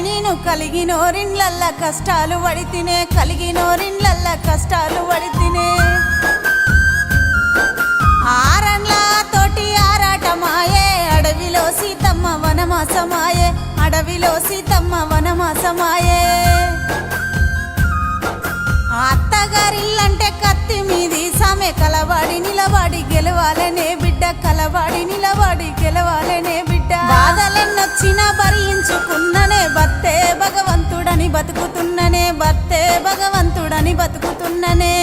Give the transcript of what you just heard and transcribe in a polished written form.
నేను కలిగినోరిండ్లల్ల కష్టాలు పడితినే, కలిగినోరిండ్లల్ల కష్టాలు పడితినే. ఆరండ్ల తోటి ఆరాటమాయే, అడవిలో సీతమ్మ వనమాసమాయే, అడవిలో సీతమ్మ వనమాసమాయే. అత్తగారిల్లంటే కత్తి మీది సామె, కలవాడి నిలవాడి గెలవాలనే బిడ్డ, కలవాడి నిలవాడి గెలవాలనే బిడ్డ. బాధలెన్నొచ్చినా భరించుకున్ననే, భర్తే భగవంతుడని బతుకుతున్ననే, భర్తే భగవంతుడని బతుకుతున్ననే.